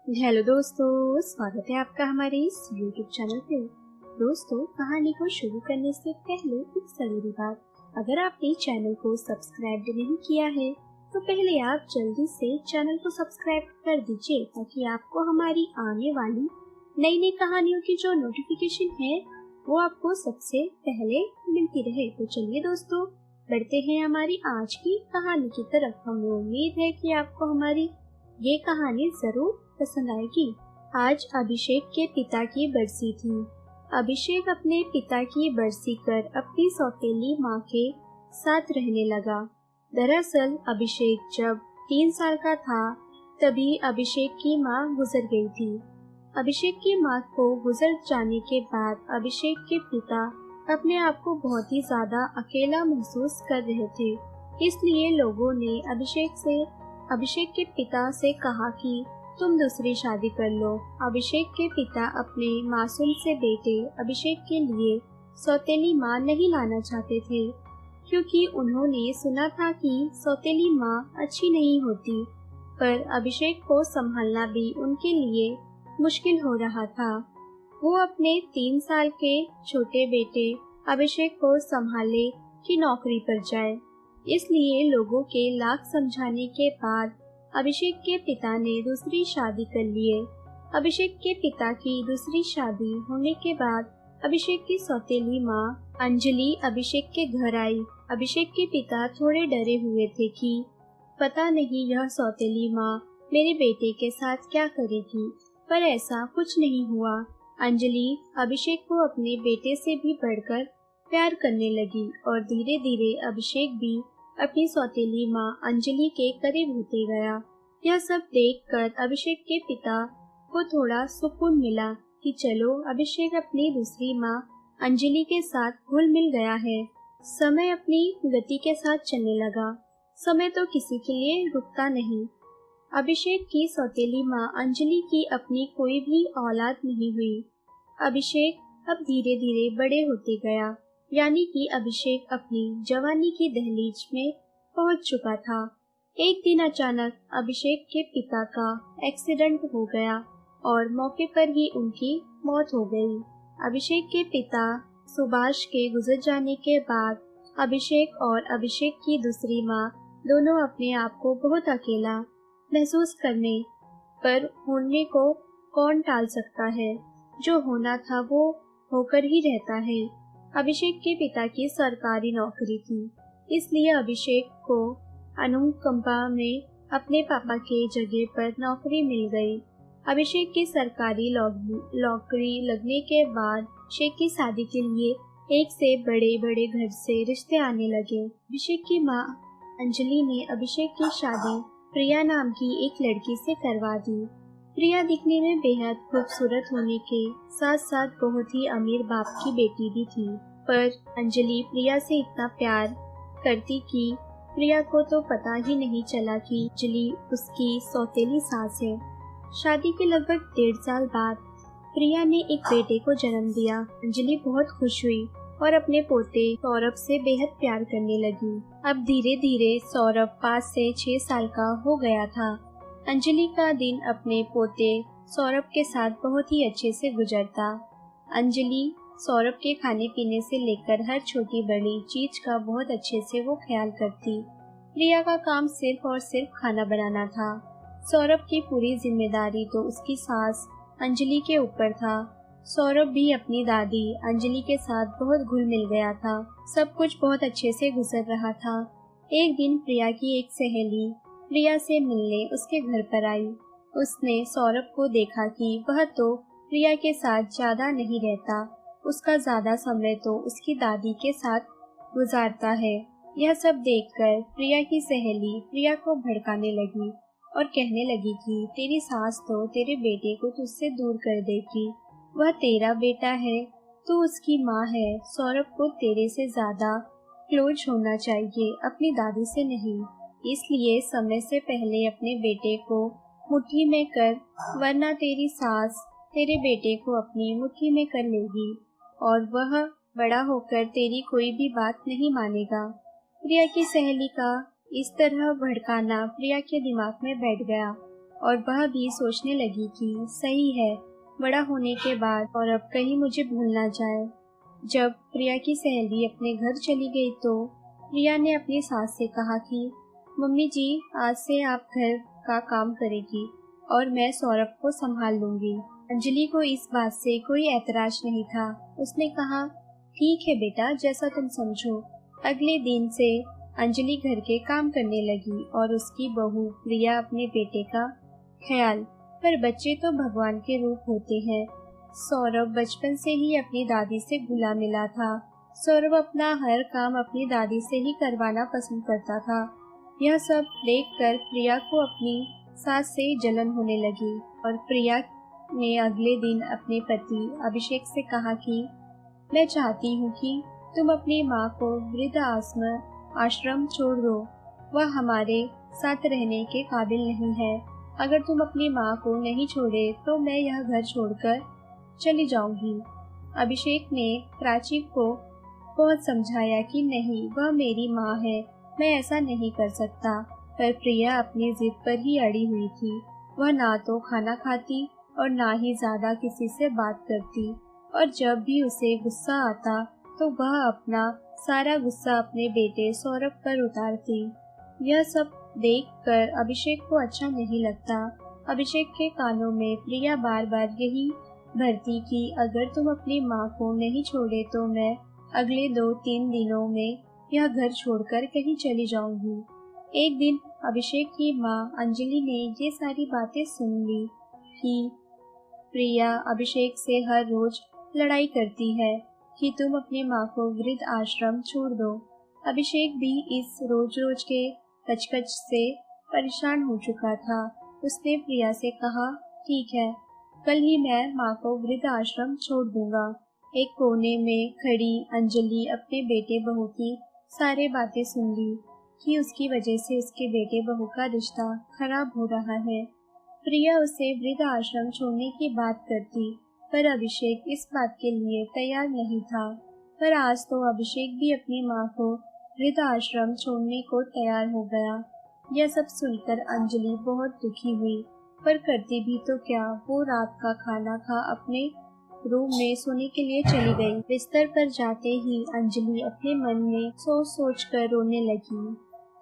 Hello दोस्तों, स्वागत है आपका हमारे इस YouTube चैनल पे। दोस्तों, कहानी को शुरू करने से पहले एक जरूरी बात, अगर आपने चैनल को सब्सक्राइब नहीं किया है तो पहले आप जल्दी से चैनल को सब्सक्राइब कर दीजिए ताकि आपको हमारी आने वाली नई नई कहानियों की जो नोटिफिकेशन है वो आपको सबसे पहले मिलती रहे। तो चलिए दोस्तों, बढ़ते हैं हमारी आज की कहानी की तरफ। हमें उम्मीद है कि आपको हमारी ये कहानी जरूर पसंद आएगी। आज अभिषेक के पिता की बरसी थी। अभिषेक अपने पिता की बरसी कर अपनी सौतेली माँ के साथ रहने लगा। दरअसल अभिषेक जब 3 साल का था तभी अभिषेक की माँ गुजर गई थी। अभिषेक की माँ को गुजर जाने के बाद अभिषेक के पिता अपने आप को बहुत ही ज्यादा अकेला महसूस कर रहे थे। इसलिए लोगों ने अभिषेक के पिता से कहा कि तुम दूसरी शादी कर लो। अभिषेक के पिता अपने मासूम से बेटे अभिषेक के लिए सौतेली माँ नहीं लाना चाहते थे, क्योंकि उन्होंने सुना था कि सौतेली माँ अच्छी नहीं होती। पर अभिषेक को संभालना भी उनके लिए मुश्किल हो रहा था। वो अपने 3 साल के छोटे बेटे अभिषेक को संभाले कि नौकरी पर जाए। इसलिए लोगों के लाख समझाने के बाद अभिषेक के पिता ने दूसरी शादी कर लिए। अभिषेक के पिता की दूसरी शादी होने के बाद अभिषेक की सौतेली माँ अंजलि अभिषेक के घर आई। अभिषेक के पिता थोड़े डरे हुए थे कि पता नहीं यह सौतेली माँ मेरे बेटे के साथ क्या करेगी, पर ऐसा कुछ नहीं हुआ। अंजलि अभिषेक को अपने बेटे से भी बढ़कर प्यार करने लगी और धीरे धीरे अभिषेक भी अपनी सौतेली माँ अंजलि के करीब होते गया। यह सब देखकर अभिषेक के पिता को थोड़ा सुकून मिला कि चलो अभिषेक अपनी दूसरी माँ अंजलि के साथ घुल मिल गया है। समय अपनी गति के साथ चलने लगा। समय तो किसी के लिए रुकता नहीं। अभिषेक की सौतेली माँ अंजलि की अपनी कोई भी औलाद नहीं हुई। अभिषेक अब धीरे धीरे बड़े होते गया, यानी कि अभिषेक अपनी जवानी की दहलीज में पहुंच चुका था। एक दिन अचानक अभिषेक के पिता का एक्सीडेंट हो गया और मौके पर ही उनकी मौत हो गई। अभिषेक के पिता सुभाष के गुजर जाने के बाद अभिषेक और अभिषेक की दूसरी माँ दोनों अपने आप को बहुत अकेला महसूस करने पर होने को कौन टाल सकता है। जो होना था वो होकर ही रहता है। अभिषेक के पिता की सरकारी नौकरी थी, इसलिए अभिषेक को अनुकंपा में अपने पापा के जगह पर नौकरी मिल गई। अभिषेक की सरकारी नौकरी लगने के बाद अभिषेक की शादी के लिए एक से बड़े बड़े घर से रिश्ते आने लगे। अभिषेक की माँ अंजलि ने अभिषेक की शादी प्रिया नाम की एक लड़की से करवा दी। प्रिया दिखने में बेहद खूबसूरत होने के साथ साथ बहुत ही अमीर बाप की बेटी भी थी, पर अंजलि प्रिया से इतना प्यार करती कि प्रिया को तो पता ही नहीं चला कि अंजलि उसकी सौतेली सास है। शादी के लगभग 1.5 साल बाद प्रिया ने एक बेटे को जन्म दिया। अंजलि बहुत खुश हुई और अपने पोते सौरभ से बेहद प्यार करने लगी। अब धीरे धीरे सौरभ 5 से 6 साल का हो गया था। अंजलि का दिन अपने पोते सौरभ के साथ बहुत ही अच्छे से गुजरता। अंजलि सौरभ के खाने पीने से लेकर हर छोटी बड़ी चीज का बहुत अच्छे से वो ख्याल करती। प्रिया का काम सिर्फ और सिर्फ खाना बनाना था। सौरभ की पूरी जिम्मेदारी तो उसकी सास अंजलि के ऊपर था। सौरभ भी अपनी दादी अंजलि के साथ बहुत घुल मिल गया था। सब कुछ बहुत अच्छे से गुजर रहा था। एक दिन प्रिया की एक सहेली प्रिया से मिलने उसके घर पर आई। उसने सौरभ को देखा कि वह तो प्रिया के साथ ज्यादा नहीं रहता, उसका ज्यादा समय तो उसकी दादी के साथ गुजारता है। यह सब देखकर प्रिया की सहेली प्रिया को भड़काने लगी और कहने लगी कि तेरी सास तो तेरे बेटे को तुझसे दूर कर देगी। वह तेरा बेटा है, तू उसकी माँ है। सौरभ को तेरे से ज्यादा क्लोज होना चाहिए, अपनी दादी से नहीं। इसलिए समय से पहले अपने बेटे को मुट्ठी में कर, वरना तेरी सास तेरे बेटे को अपनी मुट्ठी में कर लेगी और वह बड़ा होकर तेरी कोई भी बात नहीं मानेगा। प्रिया की सहेली का इस तरह भड़काना प्रिया के दिमाग में बैठ गया और वह भी सोचने लगी कि सही है, बड़ा होने के बाद और अब कहीं मुझे भूल ना जाए। जब प्रिया की सहेली अपने घर चली गई तो प्रिया ने अपनी सास से कहा कि मम्मी जी, आज से आप घर का काम करेगी और मैं सौरभ को संभाल लूंगी। अंजलि को इस बात से कोई ऐतराज नहीं था। उसने कहा, ठीक है बेटा, जैसा तुम समझो। अगले दिन से अंजलि घर के काम करने लगी और उसकी बहू प्रिया अपने बेटे का ख्याल। पर बच्चे तो भगवान के रूप होते हैं। सौरभ बचपन से ही अपनी दादी से घुला मिला था। सौरभ अपना हर काम अपनी दादी से ही करवाना पसंद करता था। यह सब देखकर प्रिया को अपनी सास से जलन होने लगी और प्रिया ने अगले दिन अपने पति अभिषेक से कहा कि मैं चाहती हूँ कि तुम अपनी माँ को वृद्ध आश्रम छोड़ दो। वह हमारे साथ रहने के काबिल नहीं है। अगर तुम अपनी माँ को नहीं छोड़े तो मैं यह घर छोड़कर चली जाऊंगी। अभिषेक ने प्राची को बहुत समझाया कि नहीं, वह मेरी माँ है, मैं ऐसा नहीं कर सकता। पर प्रिया अपनी जिद पर ही अड़ी हुई थी। वह ना तो खाना खाती और ना ही ज्यादा किसी से बात करती, और जब भी उसे गुस्सा आता तो वह अपना सारा गुस्सा अपने बेटे सौरभ पर उतारती। यह सब देखकर अभिषेक को अच्छा नहीं लगता। अभिषेक के कानों में प्रिया बार बार यही भरती कि अगर तुम अपनी माँ को नहीं छोड़े तो मैं अगले 2-3 दिनों में यह घर छोड़कर कहीं चली जाऊंगी। एक दिन अभिषेक की माँ अंजलि ने ये सारी बातें सुन ली कि प्रिया अभिषेक से हर रोज लड़ाई करती है कि तुम अपनी माँ को वृद्ध आश्रम छोड़ दो। अभिषेक भी इस रोज रोज के कचकच से परेशान हो चुका था। उसने प्रिया से कहा, ठीक है, कल ही मैं माँ को वृद्ध आश्रम छोड़ दूंगा। एक कोने में खड़ी अंजलि अपने बेटे बहू की सारे बातें सुन ली कि उसकी वजह से उसके बेटे बहू का रिश्ता खराब हो रहा है। प्रिया उसे वृद्ध आश्रम छोड़ने की बात करती, पर अभिषेक इस बात के लिए तैयार नहीं था। पर आज तो अभिषेक भी अपनी माँ को वृद्ध आश्रम छोड़ने को तैयार हो गया। यह सब सुनकर अंजलि बहुत दुखी हुई, पर करती भी तो क्या। वो रात का खाना खा अपने रूम में सोने के लिए चली गई। बिस्तर पर जाते ही अंजलि अपने मन में सोच सोच कर रोने लगी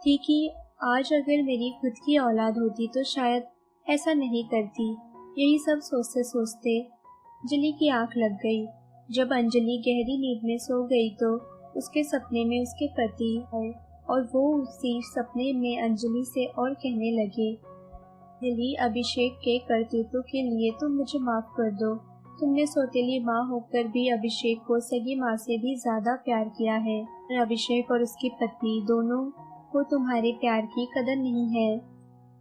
थी कि आज अगर मेरी खुद की औलाद होती तो शायद ऐसा नहीं करती। यही सब सोचते सोचते अंजलि की आंख लग गई। जब अंजलि गहरी नींद में सो गई तो उसके सपने में उसके पति आए और वो उसी सपने में अंजलि से और कहने लगे, अंजलि, अभिषेक के करतूतों के लिए तुम मुझे माफ कर दो। तुमने सौतेली माँ होकर भी अभिषेक को सगी माँ से भी ज्यादा प्यार किया है। और अभिषेक और उसकी पत्नी दोनों को तुम्हारे प्यार की कदर नहीं है।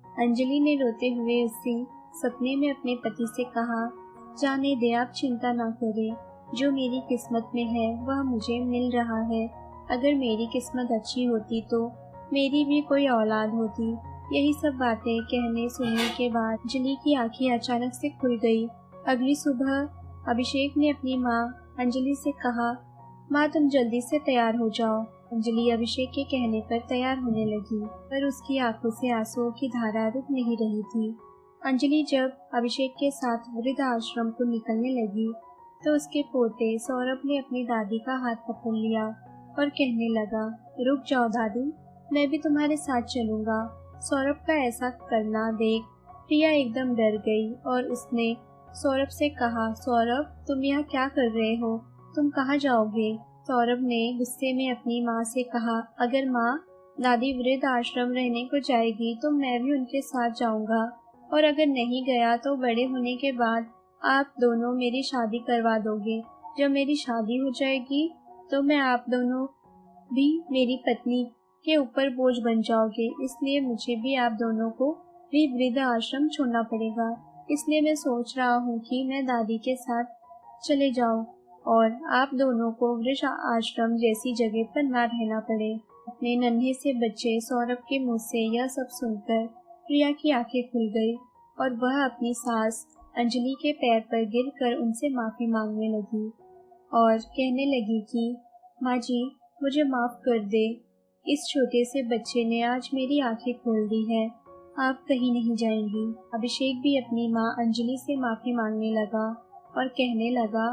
अंजलि ने रोते हुए उसी सपने में अपने पति से कहा, जाने दे, आप चिंता ना करें, जो मेरी किस्मत में है वह मुझे मिल रहा है। अगर मेरी किस्मत अच्छी होती तो मेरी भी कोई औलाद होती। यही सब बातें कहने सुनने के बाद अंजलि की आंखें अचानक से खुल गई। अगली सुबह अभिषेक ने अपनी माँ अंजलि से कहा, माँ तुम जल्दी से तैयार हो जाओ। अंजलि अभिषेक के कहने पर तैयार होने लगी, पर उसकी आंखों से आंसुओं की धारा रुक नहीं रही थी। अंजलि जब अभिषेक के साथ वृद्ध आश्रम को निकलने लगी तो उसके पोते सौरभ ने अपनी दादी का हाथ पकड़ लिया और कहने लगा, रुक जाओ दादी, मैं भी तुम्हारे साथ चलूंगा। सौरभ का ऐसा करना देख प्रिया एकदम डर गई और उसने सौरभ से कहा, सौरभ तुम यहाँ क्या कर रहे हो, तुम कहाँ जाओगे? सौरभ ने गुस्से में अपनी माँ से कहा, अगर माँ दादी वृद्ध आश्रम रहने को जाएगी तो मैं भी उनके साथ जाऊंगा, और अगर नहीं गया तो बड़े होने के बाद आप दोनों मेरी शादी करवा दोगे। जब मेरी शादी हो जाएगी तो मैं आप दोनों भी मेरी पत्नी के ऊपर बोझ बन जाओगे, इसलिए मुझे भी आप दोनों को भी वृद्ध आश्रम छोड़ना पड़ेगा। इसलिए मैं सोच रहा हूँ कि मैं दादी के साथ चले जाऊँ और आप दोनों को वृद्ध आश्रम जैसी जगह पर ना रहना पड़े। अपने नन्हे से बच्चे सौरभ के मुंह से यह सब सुनकर प्रिया की आंखें खुल गई और वह अपनी सास अंजलि के पैर पर गिरकर उनसे माफी मांगने लगी और कहने लगी कि माँ जी, मुझे माफ कर दे। इस छोटे से बच्चे ने आज मेरी आंखें खोल दी है। आप कहीं नहीं जाएंगी। अभिषेक भी अपनी माँ अंजलि से माफी मांगने लगा और कहने लगा,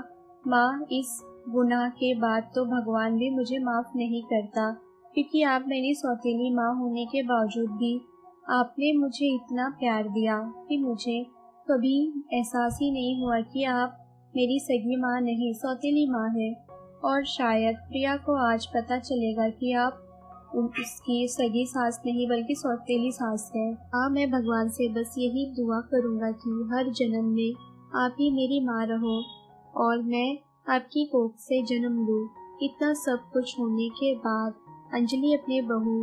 माँ, इस गुनाह के बाद तो भगवान भी मुझे माफ नहीं करता, क्योंकि आप मेरी सौतेली माँ होने के बावजूद भी आपने मुझे इतना प्यार दिया कि मुझे कभी एहसास ही नहीं हुआ कि आप मेरी सगी माँ नहीं, सौतेली माँ है। और शायद प्रिया को आज पता चलेगा कि आप उसकी सगी सास नहीं बल्कि सौतेली सास है। हाँ, मैं भगवान से बस यही दुआ करूँगा कि हर जन्म में आप ही मेरी माँ रहो और मैं आपकी कोख से जन्म लूँ। इतना सब कुछ होने के बाद अंजलि अपने बहू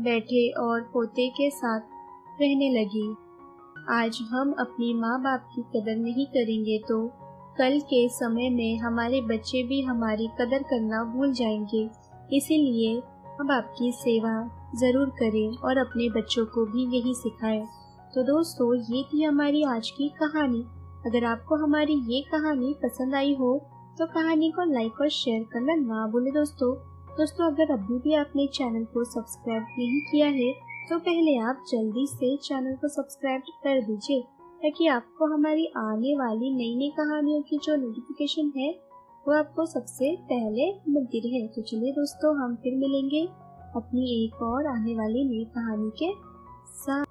बैठे और पोते के साथ रहने लगी। आज हम अपनी माँ बाप की कदर नहीं करेंगे तो कल के समय में हमारे बच्चे भी हमारी कदर करना भूल जाएंगे। इसीलिए माँ बाप की सेवा जरूर करें और अपने बच्चों को भी यही सिखाएं। तो दोस्तों, ये थी हमारी आज की कहानी। अगर आपको हमारी ये कहानी पसंद आई हो तो कहानी को लाइक और शेयर करना ना भूलें। दोस्तों, अगर अभी भी आपने चैनल को सब्सक्राइब नहीं किया है तो पहले आप जल्दी से चैनल को सब्सक्राइब कर दीजिए, ताकि आपको हमारी आने वाली नई नई कहानियों की जो नोटिफिकेशन है वो आपको सबसे पहले मिलती रहे। तो चलिए दोस्तों, हम फिर मिलेंगे अपनी एक और आने वाली नई कहानी के साथ।